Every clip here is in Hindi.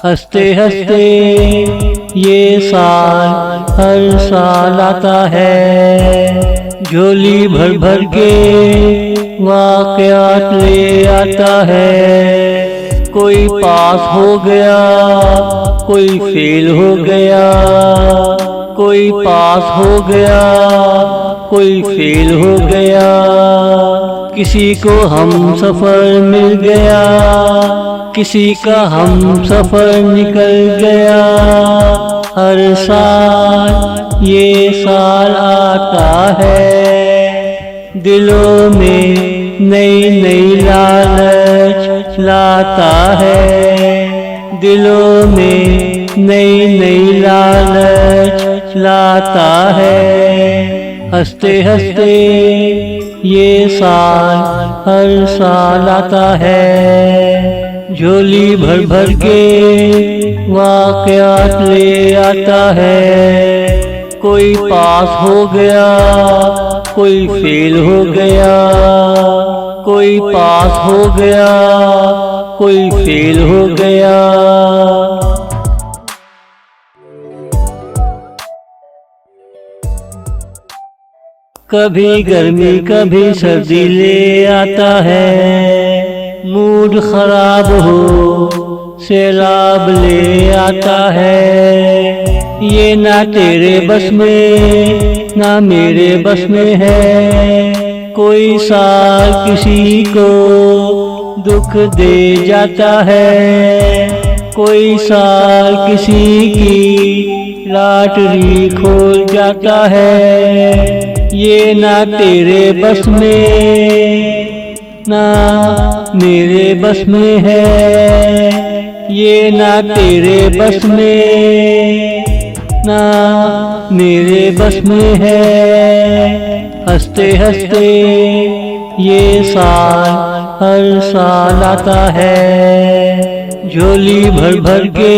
हंसते हंसते ये साल हर साल आता है, झोली भर भर के वाक़यात ले आता है। कोई पास हो गया, कोई फेल हो गया, कोई पास हो गया, कोई फेल हो गया। किसी को हम सफर मिल गया, किसी का हम सफर निकल गया। हर साल ये साल आता है, दिलों में नई नई लालच लाता है, दिलों में नई नई लालच लाता है। हंसते हंसते ये साल हर साल आता है, झोली भर भर के वाक़यात ले आता है। कोई पास हो गया, कोई फेल हो गया, कोई पास हो गया, कोई फेल हो गया। कभी गर्मी कभी सर्दी ले आता है, मूड खराब हो सैलाब ले आता है। ये ना तेरे बस में ना मेरे बस में है, कोई साल किसी को दुख दे जाता है, कोई साल किसी की लॉटरी खोल जाता है। ये ना तेरे बस में ना मेरे बस में है, ये ना तेरे बस में ना मेरे बस में है। हंसते हंसते ये साल हर साल आता है, झोली भर भर के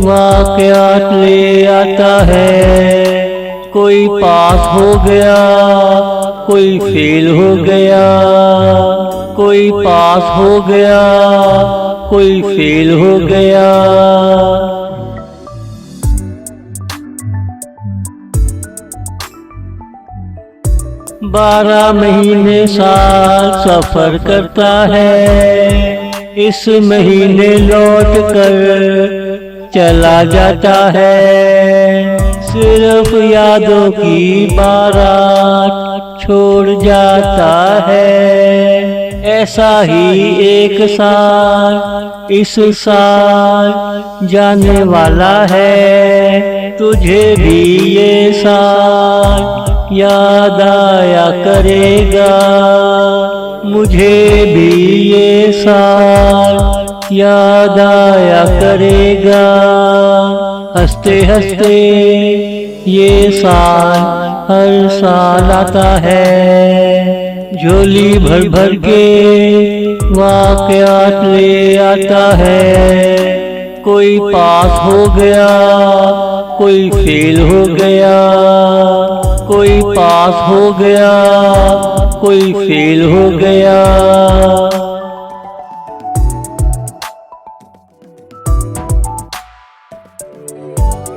वाक़यात ले आता है। कोई पास हो गया, कोई फेल हो गया, कोई पास हो गया, कोई फेल हो गया। बारह महीने साल सफर करता है, इस महीने लौट कर चला जाता है। सिर्फ यादों की बारात छोड़ जाता है। ऐसा ही एक साल इस साल जाने वाला है, तुझे भी ये साल याद आया करेगा, मुझे भी ये साल याद आया करेगा। हंसते हंसते ये साल हर साल आता है, झोली भर भर के वाक़यात ले आता है। कोई पास हो गया, कोई फेल हो गया, कोई पास हो गया, कोई फेल हो गया।